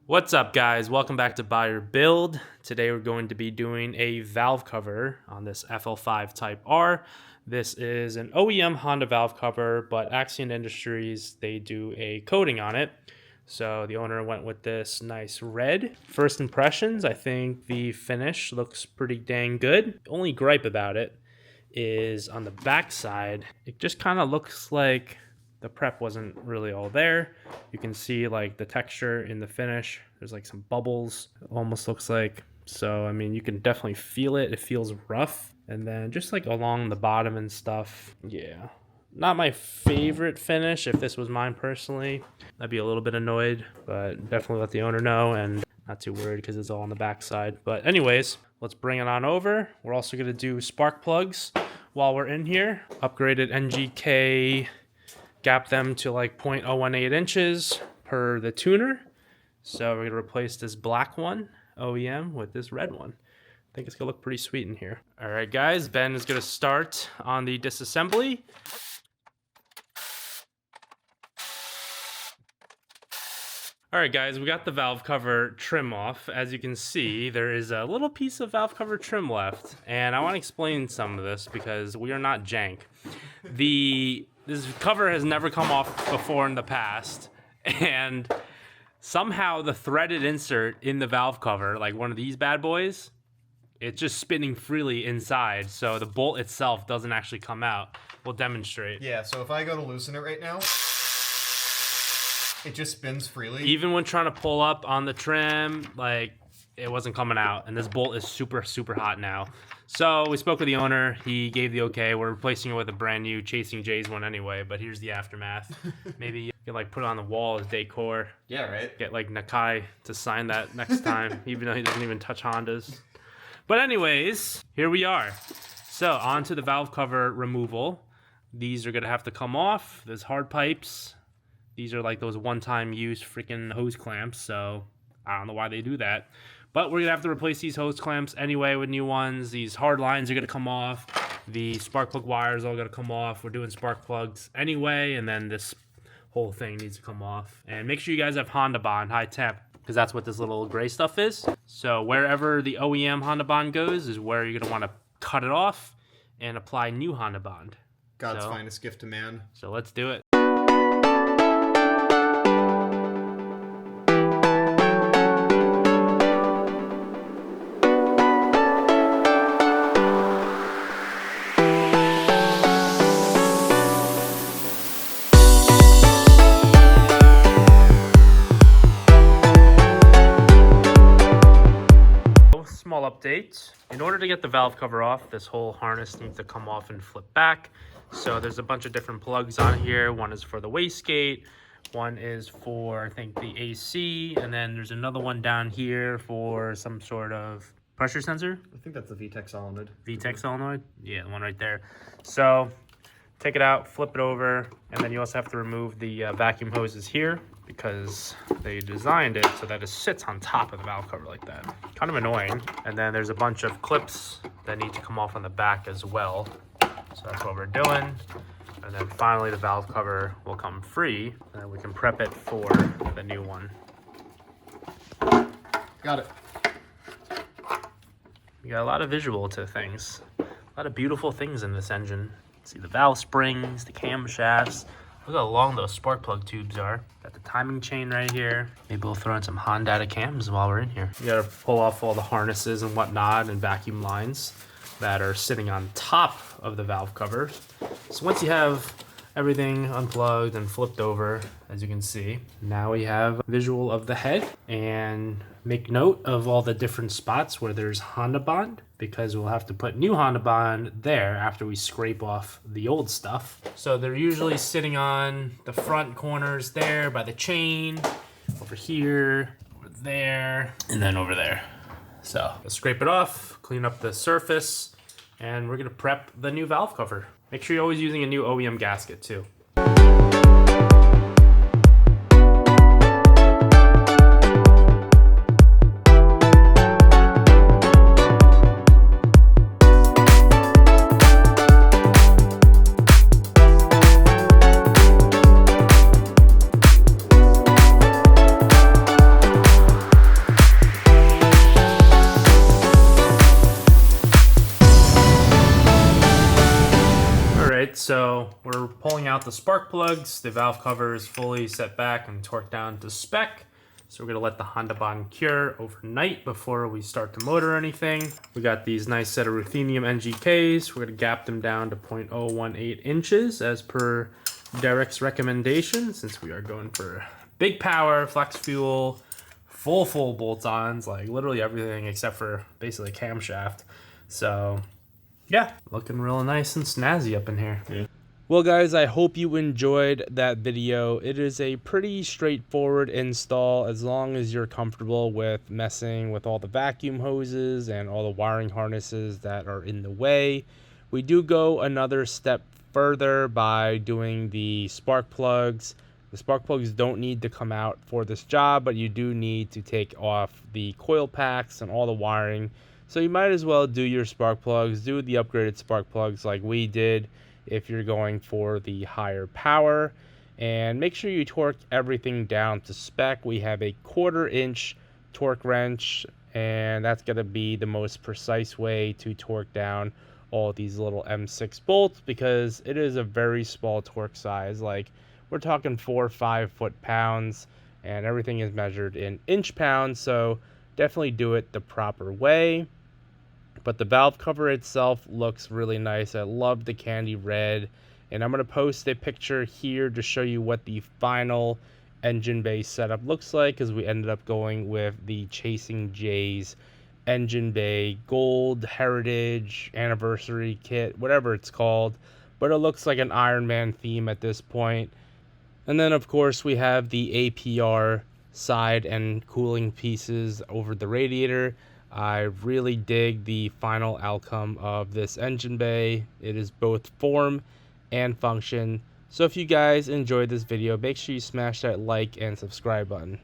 What's up, guys? Welcome back to Buy or Build. Today we're going to be doing a valve cover on this FL5 Type R. This is an OEM Honda valve cover, but Axion Industries, they do a coating on it. So the owner went with this nice red. First impressions, I think the finish looks pretty dang good. The only gripe about it is on the back side, it just kind of looks like the prep wasn't really all there. You can see like the texture in the finish. There's like some bubbles, it almost looks like. So, I mean, you can definitely feel it. It feels rough. And then just like along the bottom and stuff. Yeah, not my favorite finish. If this was mine personally, I'd be a little bit annoyed, but definitely let the owner know and not too worried because it's all on the back side. But anyways, let's bring it on over. We're also gonna do spark plugs while we're in here. Upgraded NGK, gap them to like 0.018 inches per the tuner. So we're gonna replace this black one, OEM, with this red one. I think it's gonna look pretty sweet in here. All right, guys, Ben is gonna start on the disassembly. All right, guys, we got the valve cover trim off. As you can see, there is a little piece of valve cover trim left, and I want to explain some of this because we are not jank. This cover has never come off before in the past, and somehow the threaded insert in the valve cover, like one of these bad boys, it's just spinning freely inside, so the bolt itself doesn't actually come out. We'll demonstrate. Yeah, so if I go to loosen it right now, it just spins freely. Even when trying to pull up on the trim, like, it wasn't coming out, and this bolt is super, super hot now. So we spoke with the owner. He gave the okay. We're replacing it with a brand new Chasing J's one anyway, but here's the aftermath. Maybe you can like put it on the wall as decor. Yeah, right. Get like Nakai to sign that next time, even though he doesn't even touch Hondas. But anyways, here we are. So on to the valve cover removal. These are gonna have to come off. There's hard pipes. These are like those one-time use freaking hose clamps, so I don't know why they do that. But we're gonna have to replace these hose clamps anyway with new ones. These hard lines are gonna come off. The spark plug wires are all gonna come off. We're doing spark plugs anyway, and then this whole thing needs to come off. And make sure you guys have Honda Bond, high temp, because that's what this little gray stuff is. So wherever the OEM Honda Bond goes is where you're gonna wanna cut it off and apply new Honda Bond. God's finest gift to man. So let's do it. Small update. In order to get the valve cover off, this whole harness needs to come off and flip back. So there's a bunch of different plugs on here. One is for the wastegate, one is for, I think, the AC, and then there's another one down here for some sort of pressure sensor. I think that's the VTEC solenoid. VTEC solenoid? Yeah, the one right there. So take it out, flip it over, and then you also have to remove the vacuum hoses here because they designed it so that it sits on top of the valve cover like that. Kind of annoying. And then there's a bunch of clips that need to come off on the back as well. So that's what we're doing. And then finally the valve cover will come free, and then we can prep it for the new one. Got it. We got a lot of visual to things. A lot of beautiful things in this engine. See the valve springs, the camshafts. Look how long those spark plug tubes are. Got the timing chain right here. Maybe we'll throw in some Honda cams while we're in here. You gotta pull off all the harnesses and whatnot and vacuum lines that are sitting on top of the valve cover. So once you have everything unplugged and flipped over, as you can see, now we have a visual of the head. And make note of all the different spots where there's Honda Bond, because we'll have to put new Honda Bond there after we scrape off the old stuff. So they're usually sitting on the front corners there by the chain, over here, over there, and then over there. So let's scrape it off, clean up the surface, and we're gonna prep the new valve cover. Make sure you're always using a new OEM gasket too. So we're pulling out the spark plugs. The valve cover is fully set back and torqued down to spec. So we're gonna let the Honda bond cure overnight before we start the motor or anything. We got these nice set of ruthenium NGKs. We're gonna gap them down to 0.018 inches as per Derek's recommendation, since we are going for big power, flex fuel, full bolt-ons, like literally everything except for basically camshaft. So yeah, looking real nice and snazzy up in here. Yeah. Well guys, I hope you enjoyed that video. It is a pretty straightforward install as long as you're comfortable with messing with all the vacuum hoses and all the wiring harnesses that are in the way. We do go another step further by doing the spark plugs. The spark plugs don't need to come out for this job, but you do need to take off the coil packs and all the wiring. So you might as well do your spark plugs, do the upgraded spark plugs like we did if you're going for the higher power, and make sure you torque everything down to spec. We have a 1/4 inch torque wrench, and that's going to be the most precise way to torque down all these little M6 bolts, because it is a very small torque size. Like, we're talking 4 or 5 foot-pounds, and everything is measured in inch-pounds, so definitely do it the proper way. But the valve cover itself looks really nice. I love the candy red, and I'm going to post a picture here to show you what the final engine bay setup looks like, because we ended up going with the Chasing J's engine bay gold heritage anniversary kit, whatever it's called, but it looks like an Iron Man theme at this point. And then of course we have the APR side and cooling pieces over the radiator. I really dig the final outcome of this engine bay. It is both form and function. So if you guys enjoyed this video, make sure you smash that like and subscribe button.